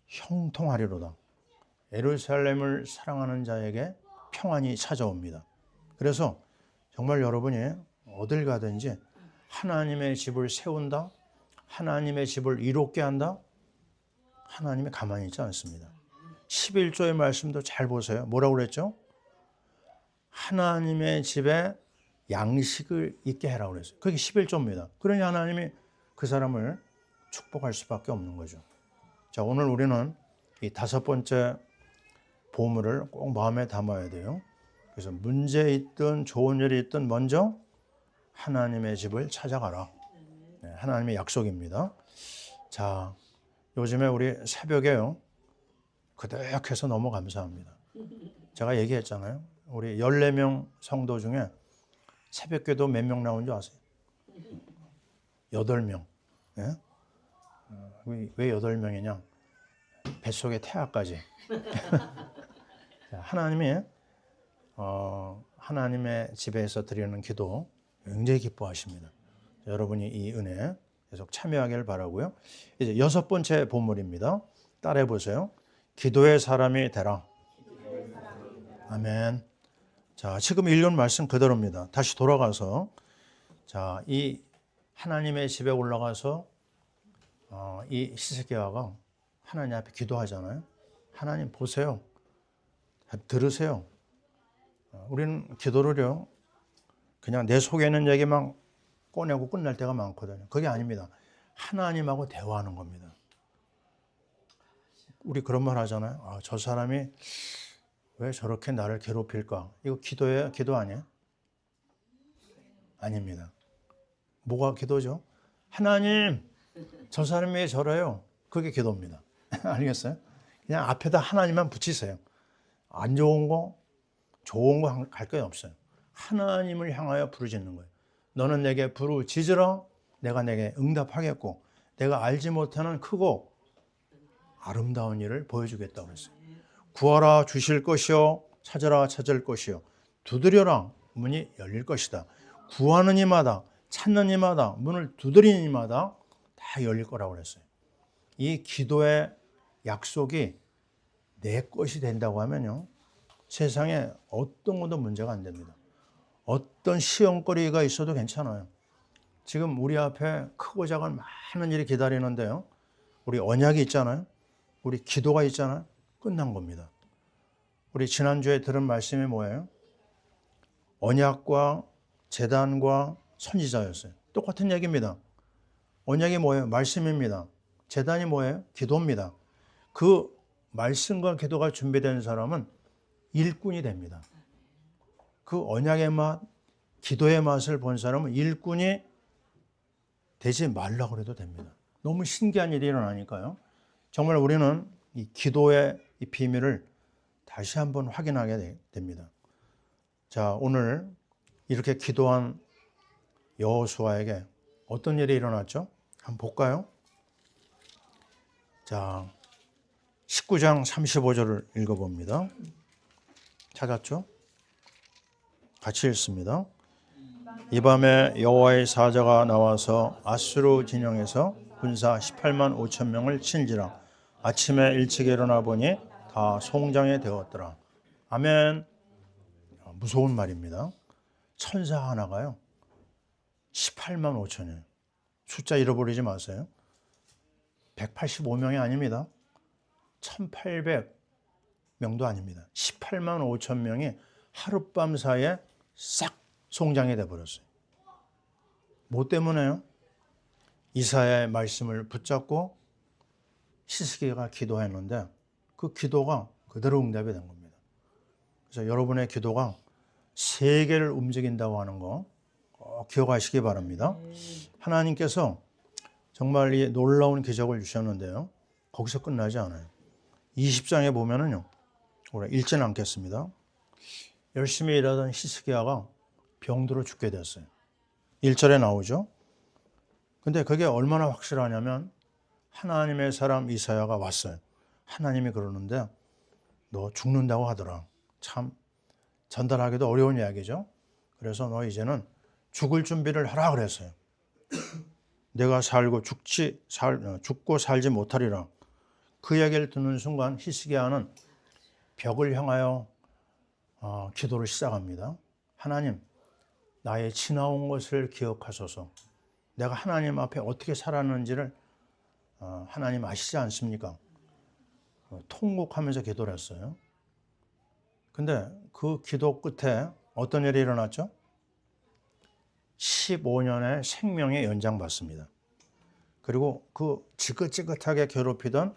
형통하리로다. 예루살렘을 사랑하는 자에게 평안이 찾아옵니다. 그래서 정말 여러분이 어딜 가든지 하나님의 집을 세운다, 하나님의 집을 이롭게 한다, 하나님이 가만히 있지 않습니다. 11조의 말씀도 잘 보세요. 뭐라고 그랬죠? 하나님의 집에 양식을 있게 해라고 그랬어요. 그게 11조입니다. 그러니 하나님이 그 사람을 축복할 수밖에 없는 거죠. 자, 오늘 우리는 이 5번째 보물을 꼭 마음에 담아야 돼요. 그래서 문제 있든 좋은 일이 있든 먼저 하나님의 집을 찾아가라. 네, 하나님의 약속입니다. 자, 요즘에 우리 새벽에요, 그득해서 너무 감사합니다. 제가 얘기했잖아요. 우리 14명 성도 중에 새벽기도 몇 명 나온 줄 아세요? 8명. 예? 왜 8명이냐? 뱃속에 태아까지. 하나님이 하나님의 집에서 드리는 기도 굉장히 기뻐하십니다. 여러분이 이 은혜 계속 참여하길 바라고요. 이제 6번째 본문입니다. 따라해 보세요. 기도의 사람이 되라. 아멘. 자, 지금 읽은 말씀 그대로입니다. 다시 돌아가서, 자, 이 하나님의 집에 올라가서 이 히스기야가 하나님 앞에 기도하잖아요. 하나님 보세요. 들으세요. 우리는 기도를요, 그냥 내 속에 있는 얘기만 꺼내고 끝날 때가 많거든요. 그게 아닙니다. 하나님하고 대화하는 겁니다. 우리 그런 말 하잖아요. 저 사람이 왜 저렇게 나를 괴롭힐까? 이거 기도예요? 기도 아니에요? 아닙니다. 뭐가 기도죠? 하나님, 저 사람이 왜 저래요? 그게 기도입니다. 알겠어요? 그냥 앞에다 하나님만 붙이세요. 안 좋은 거, 좋은 거 할 게 없어요. 하나님을 향하여 부르짖는 거예요. 너는 내게 부르짖으라. 내가 내게 응답하겠고 내가 알지 못하는 크고 아름다운 일을 보여주겠다고 했어요. 구하라 주실 것이요 찾으라 찾을 것이요 두드려라 문이 열릴 것이다. 구하는 이마다 찾는 이마다 문을 두드리는 이마다 다 열릴 거라고 그랬어요. 이 기도의 약속이 내 것이 된다고 하면요, 세상에 어떤 것도 문제가 안 됩니다. 어떤 시험거리가 있어도 괜찮아요. 지금 우리 앞에 크고 작은 많은 일이 기다리는데요, 우리 언약이 있잖아요. 우리 기도가 있잖아요. 끝난 겁니다. 우리 지난주에 들은 말씀이 뭐예요? 언약과 제단과 선지자였어요. 똑같은 얘기입니다. 언약이 뭐예요? 말씀입니다. 제단이 뭐예요? 기도입니다. 그 말씀과 기도가 준비된 사람은 일꾼이 됩니다. 그 언약의 맛, 기도의 맛을 본 사람은 일꾼이 되지 말라고 해도 됩니다. 너무 신기한 일이 일어나니까요. 정말 우리는 이 기도의 이 비밀을 다시 한번 확인하게 됩니다. 자, 오늘 이렇게 기도한 여호수아에게 어떤 일이 일어났죠? 한번 볼까요? 자, 19장 35절을 읽어봅니다. 찾았죠? 같이 읽습니다. 이 밤에 여호와의 사자가 나와서 아수르 진영에서 군사 18만 5천 명을 친지라. 아침에 일찍 일어나 보니 다 송장이 되었더라. 아멘. 무서운 말입니다. 천사 하나가요 18만 5천이에요. 숫자 잃어버리지 마세요. 185명이 아닙니다. 1800명도 아닙니다. 18만 5천 명이 하룻밤 사이에 싹 송장이 돼버렸어요. 뭐 때문에요? 이사야의 말씀을 붙잡고 히스기야가 기도했는데 그 기도가 그대로 응답이 된 겁니다. 그래서 여러분의 기도가 세계를 움직인다고 하는 거 꼭 기억하시기 바랍니다. 하나님께서 정말 이 놀라운 기적을 주셨는데요, 거기서 끝나지 않아요. 20장에 보면은요, 읽지는 않겠습니다. 열심히 일하던 히스기야가 병들어 죽게 됐어요. 1절에 나오죠. 근데 그게 얼마나 확실하냐면 하나님의 사람 이사야가 왔어요. 하나님이 그러는데 너 죽는다고 하더라. 참 전달하기도 어려운 이야기죠. 그래서 너 이제는 죽을 준비를 하라 그랬어요. 내가 죽고 살지 못하리라. 그 이야기를 듣는 순간 히스기야는 벽을 향하여 기도를 시작합니다. 하나님, 나의 지나온 것을 기억하소서. 내가 하나님 앞에 어떻게 살았는지를 하나님 아시지 않습니까? 통곡하면서 기도를 했어요. 근데 그 기도 끝에 어떤 일이 일어났죠? 15년의 생명의 연장받습니다. 그리고 그 지긋지긋하게 괴롭히던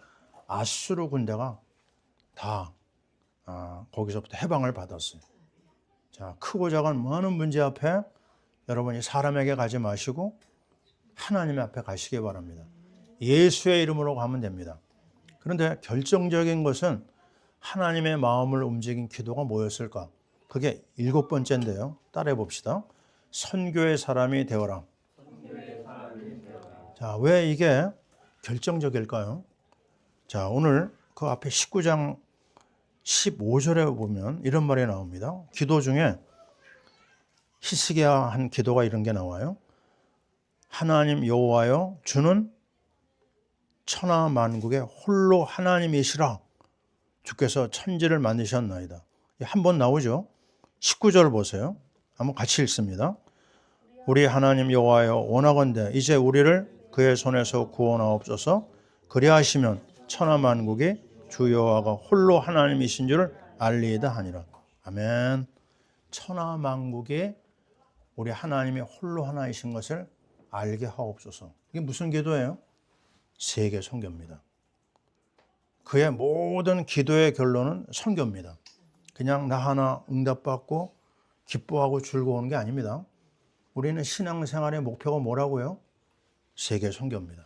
아수르 군대가 다 거기서부터 해방을 받았어요. 자, 크고 작은 많은 문제 앞에 여러분이 사람에게 가지 마시고 하나님 앞에 가시기 바랍니다. 예수의 이름으로 가면 됩니다. 그런데 결정적인 것은 하나님의 마음을 움직인 기도가 뭐였을까? 그게 7번째인데요. 따라해 봅시다. 선교의 사람이 되어라. 자, 왜 이게 결정적일까요? 자, 오늘 그 앞에 19장 15절에 보면 이런 말이 나옵니다. 기도 중에 히스기야 한 기도가 이런 게 나와요. 하나님 여호와여, 주는 천하 만국의 홀로 하나님이시라. 주께서 천지를 만드셨나이다. 한 번 나오죠. 19절 보세요. 한번 같이 읽습니다. 우리 하나님 여호와여, 원하건대 이제 우리를 그의 손에서 구원하옵소서. 그리하시면 천하 만국이 주 여호와가 홀로 하나님이신 줄을 알리이다 하니라. 아멘. 천하 만국이 우리 하나님이 홀로 하나이신 것을 알게 하옵소서. 이게 무슨 기도예요? 세계 선교입니다. 그의 모든 기도의 결론은 선교입니다. 그냥 나 하나 응답받고 기뻐하고 즐거운 게 아닙니다. 우리는 신앙생활의 목표가 뭐라고요? 세계 선교입니다.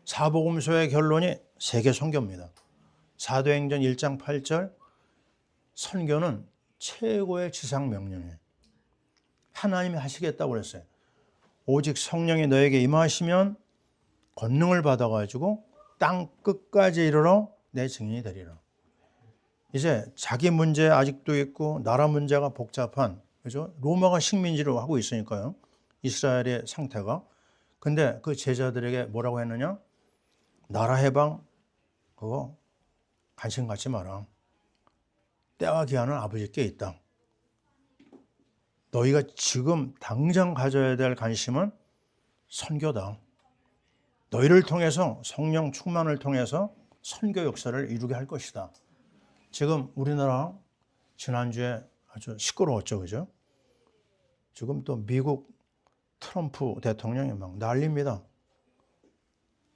사복음서의 결론이 세계 선교입니다. 사도행전 1장 8절, 선교는 최고의 지상 명령이에요. 하나님이 하시겠다고 그랬어요. 오직 성령이 너에게 임하시면 권능을 받아가지고 땅 끝까지 이르러 내 증인이 되리라. 이제 자기 문제 아직도 있고 나라 문제가 복잡한, 그죠? 로마가 식민지로 하고 있으니까요. 이스라엘의 상태가. 근데 그 제자들에게 뭐라고 했느냐? 나라 해방 그거 관심 갖지 마라. 때와 기한은 아버지께 있다. 너희가 지금 당장 가져야 될 관심은 선교다. 너희를 통해서 성령 충만을 통해서 선교 역사를 이루게 할 것이다. 지금 우리나라 지난주에 아주 시끄러웠죠, 그죠? 지금 또 미국 트럼프 대통령이 막 난립니다.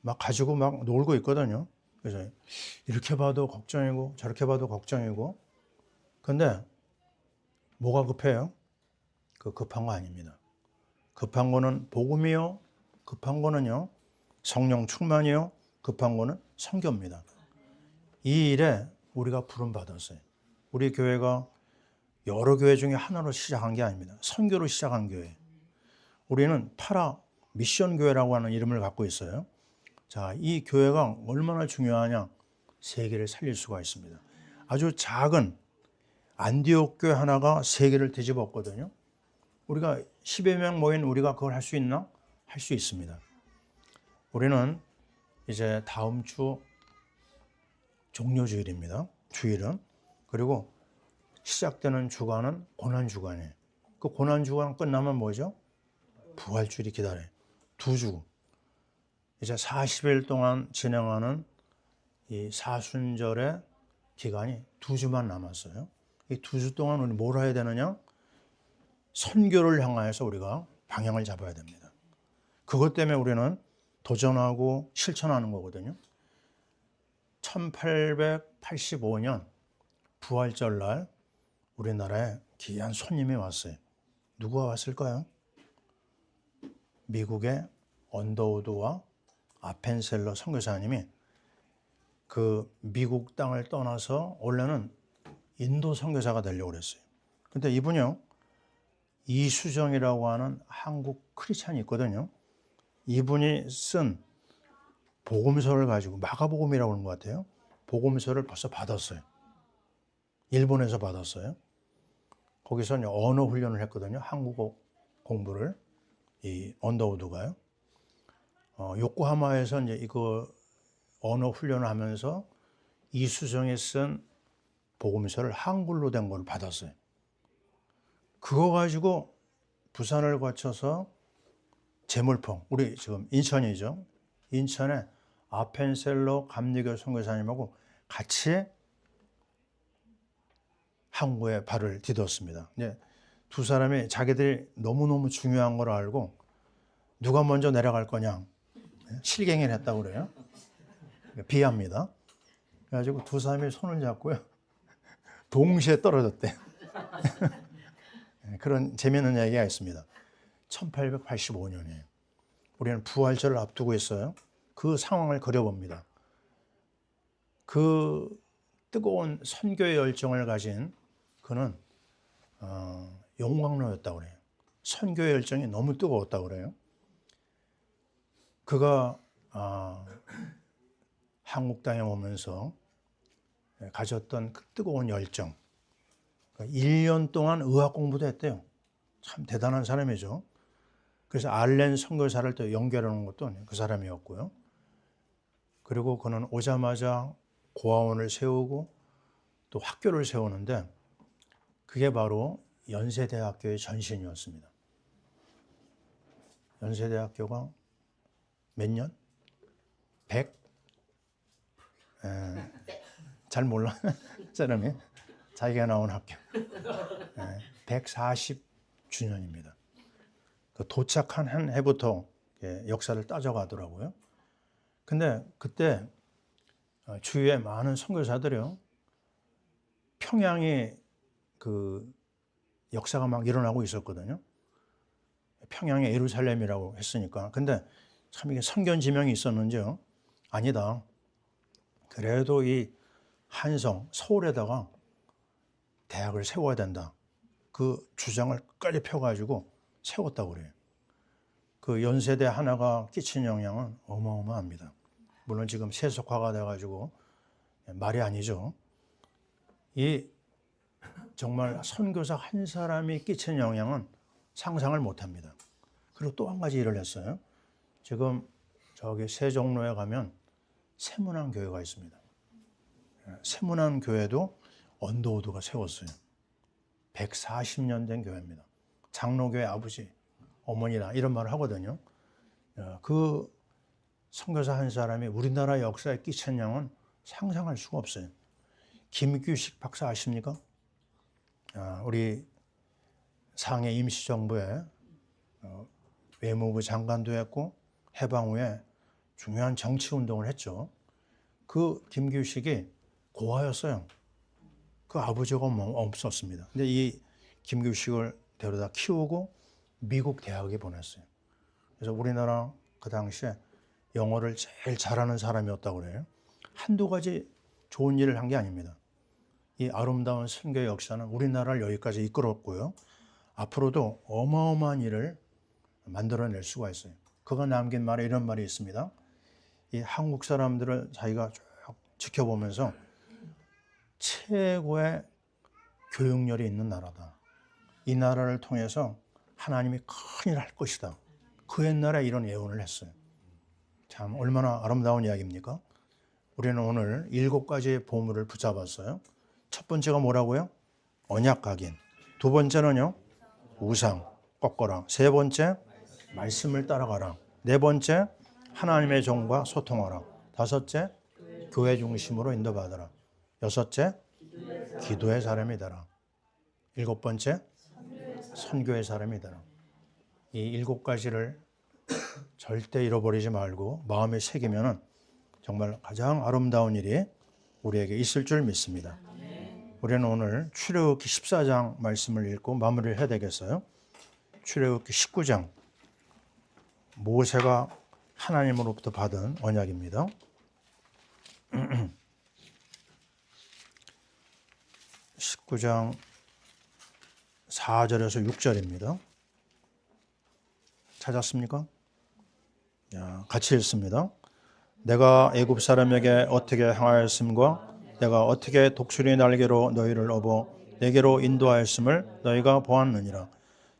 막 가지고 막 놀고 있거든요. 그래서 이렇게 봐도 걱정이고 저렇게 봐도 걱정이고. 근데 뭐가 급해요? 그 급한 거 아닙니다. 급한 거는 복음이요. 급한 거는요. 성령 충만이요. 급한 거는 선교입니다. 이 일에 우리가 부름 받았어요. 우리 교회가 여러 교회 중에 하나로 시작한 게 아닙니다. 선교로 시작한 교회. 우리는 파라 미션 교회라고 하는 이름을 갖고 있어요. 자, 이 교회가 얼마나 중요하냐? 세계를 살릴 수가 있습니다. 아주 작은 안디옥 교회 하나가 세계를 뒤집었거든요. 우리가 10여 명 모인 우리가 그걸 할 수 있나? 할 수 있습니다. 우리는 이제 다음 주 종료주일입니다. 주일은. 그리고 시작되는 주간은 고난주간이에요. 그 고난주간 끝나면 뭐죠? 부활주일이 기다려요. 2주. 이제 40일 동안 진행하는 이 사순절의 기간이 2주만 남았어요. 이 2주 동안 우리 뭘 해야 되느냐? 선교를 향하여서 우리가 방향을 잡아야 됩니다. 그것 때문에 우리는 도전하고 실천하는 거거든요. 1885년 부활절 날 우리나라에 귀한 손님이 왔어요. 누가 왔을까요? 미국의 언더우드와 아펜셀러 선교사님이 그 미국 땅을 떠나서 원래는 인도 선교사가 되려고 그랬어요. 근데 이분이요, 이수정이라고 하는 한국 크리스찬이 있거든요. 이분이 쓴 복음서를 가지고, 마가복음이라고 하는 것 같아요. 복음서를 벌써 받았어요. 일본에서 받았어요. 거기서 언어 훈련을 했거든요. 한국어 공부를. 이 언더우드가요. 요코하마에서 이제 이거 언어 훈련을 하면서 이수정이 쓴 복음서를 한글로 된 걸 받았어요. 그거 가지고 부산을 거쳐서 제물포, 우리 지금 인천이죠. 인천에 아펜셀러 감리교 선교사님하고 같이 항구에 발을 디뎠습니다. 이제 두 사람이 자기들이 너무너무 중요한 걸 알고 누가 먼저 내려갈 거냐 실갱이를 했다고 그래요. 비합니다. 그래가지고 두 사람이 손을 잡고요. 동시에 떨어졌대. 그런 재미있는 이야기가 있습니다. 1885년이에요. 우리는 부활절을 앞두고 있어요. 그 상황을 그려봅니다. 그 뜨거운 선교의 열정을 가진 그는 용광로였다고 그래요. 선교의 열정이 너무 뜨거웠다고 그래요. 그가 한국 땅에 오면서 가졌던 그 뜨거운 열정, 1년 동안 의학 공부도 했대요. 참 대단한 사람이죠. 그래서 알렌 선교사를 또 연결하는 것도 그 사람이었고요. 그리고 그는 오자마자 고아원을 세우고 또 학교를 세우는데 그게 바로 연세대학교의 전신이었습니다. 연세대학교가 몇 년? 100? 잘 몰라. 사람이 자기가 나온 학교. 140주년입니다. 그 도착한 한 해부터 역사를 따져가더라고요. 근데 그때 주위에 많은 선교사들이요. 평양에 그 역사가 막 일어나고 있었거든요. 평양의 예루살렘이라고 했으니까. 근데 참 이게 선견지명이 있었는지요? 아니다. 그래도 이 한성, 서울에다가 대학을 세워야 된다. 그 주장을 끝까지 펴가지고 세웠다고 그래요. 그 연세대 하나가 끼친 영향은 어마어마합니다. 물론 지금 세속화가 돼가지고 말이 아니죠. 이 정말 선교사 한 사람이 끼친 영향은 상상을 못합니다. 그리고 또 한 가지 일을 했어요. 지금 저기 세종로에 가면 세문안 교회가 있습니다. 세문안 교회도 언더우드가 세웠어요. 140년 된 교회입니다. 장로교회 아버지, 어머니라 이런 말을 하거든요. 그 선교사 한 사람이 우리나라 역사에 끼친 영향은 상상할 수가 없어요. 김규식 박사 아십니까? 우리 상해 임시정부에 외무부 장관도 했고 해방 후에 중요한 정치운동을 했죠. 그 김규식이 고아였어요. 그 아버지가 없었습니다. 근데 이 김규식을 데려다 키우고 미국 대학에 보냈어요. 그래서 우리나라 그 당시에 영어를 제일 잘하는 사람이었다고 그래요. 한두 가지 좋은 일을 한 게 아닙니다. 이 아름다운 선교의 역사는 우리나라를 여기까지 이끌었고요. 앞으로도 어마어마한 일을 만들어낼 수가 있어요. 그가 남긴 말에 이런 말이 있습니다. 이 한국 사람들을 자기가 쭉 지켜보면서 최고의 교육열이 있는 나라다. 이 나라를 통해서 하나님이 큰일 할 것이다. 그 옛날에 이런 예언을 했어요. 참 얼마나 아름다운 이야기입니까? 우리는 오늘 7가지의 보물을 붙잡았어요. 첫 번째가 뭐라고요? 언약 각인. 두 번째는요? 우상 꺾어라. 세 번째 말씀을 따라가라. 네 번째 하나님의 종과 소통하라. 다섯째 교회 중심으로 인도받아라. 여섯째 기도의 사람이 되라. 일곱 번째 선교의 사람이 되라. 이 7가지를 절대 잃어버리지 말고 마음에 새기면 정말 가장 아름다운 일이 우리에게 있을 줄 믿습니다. 우리는 오늘 출애굽기 14장 말씀을 읽고 마무리를 해야 되겠어요. 출애굽기 19장 모세가 하나님으로부터 받은 언약입니다. 19장 4절에서 6절입니다. 찾았습니까? 같이 읽습니다. 내가 애굽 사람에게 어떻게 행하였음과 내가 어떻게 독수리 날개로 너희를 업어 내게로 인도하였음을 너희가 보았느니라.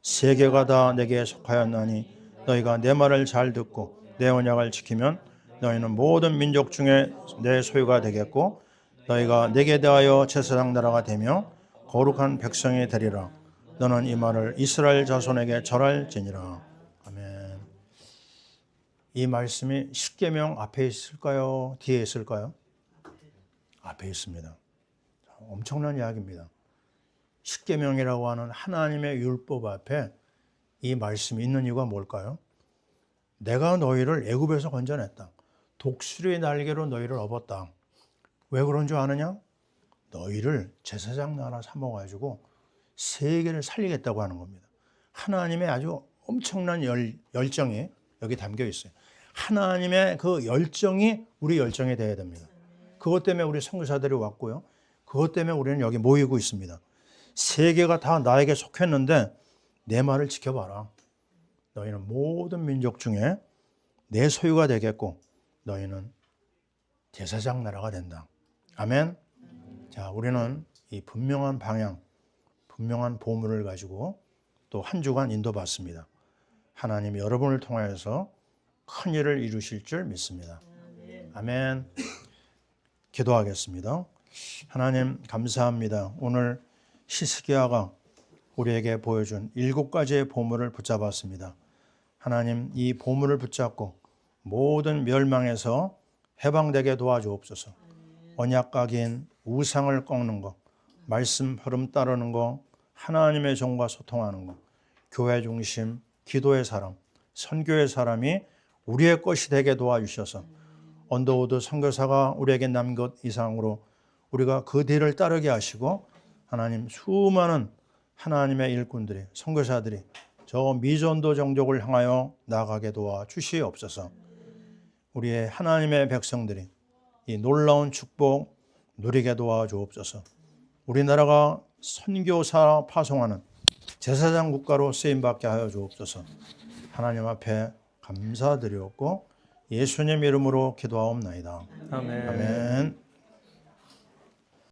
세계가 다 내게 속하였나니 너희가 내 말을 잘 듣고 내 언약을 지키면 너희는 모든 민족 중에 내 소유가 되겠고 너희가 내게 대하여 제사장 나라가 되며 거룩한 백성이 되리라. 너는 이 말을 이스라엘 자손에게 절할지니라. 아멘. 이 말씀이 십계명 앞에 있을까요? 뒤에 있을까요? 앞에 있습니다. 엄청난 이야기입니다. 십계명이라고 하는 하나님의 율법 앞에 이 말씀이 있는 이유가 뭘까요? 내가 너희를 애굽에서 건져냈다. 독수리의 날개로 너희를 업었다. 왜 그런 줄 아느냐? 너희를 제사장 나라 삼아가지고 세계를 살리겠다고 하는 겁니다. 하나님의 아주 엄청난 열정이 여기 담겨 있어요. 하나님의 그 열정이 우리 열정이 되어야 됩니다. 그것 때문에 우리 선교사들이 왔고요. 그것 때문에 우리는 여기 모이고 있습니다. 세계가 다 나에게 속했는데 내 말을 지켜봐라. 너희는 모든 민족 중에 내 소유가 되겠고 너희는 제사장 나라가 된다. 아멘. 자, 우리는 이 분명한 방향, 분명한 보물을 가지고 또 한 주간 인도받습니다. 하나님이 여러분을 통하여서 큰 일을 이루실 줄 믿습니다. 아멘. 기도하겠습니다. 하나님 감사합니다. 오늘 히스기야가 우리에게 보여준 7가지의 보물을 붙잡았습니다. 하나님 이 보물을 붙잡고 모든 멸망에서 해방되게 도와주옵소서. 언약 각인, 우상을 꺾는 것, 말씀 흐름 따르는 것, 하나님의 종과 소통하는 것, 교회 중심, 기도의 사람, 선교의 사람이 우리의 것이 되게 도와주셔서 언더우드 선교사가 우리에게 남긴 것 이상으로 우리가 그 뒤를 따르게 하시고 하나님 수많은 하나님의 일꾼들이 선교사들이 저 미전도 종족을 향하여 나아가게 도와주시옵소서. 우리의 하나님의 백성들이 이 놀라운 축복 누리게 도와주옵소서. 우리나라가 선교사 파송하는 제사장 국가로 쓰임받게 하여 주옵소서. 하나님 앞에 감사드리옵고 예수님 이름으로 기도하옵나이다. 아멘. 아멘.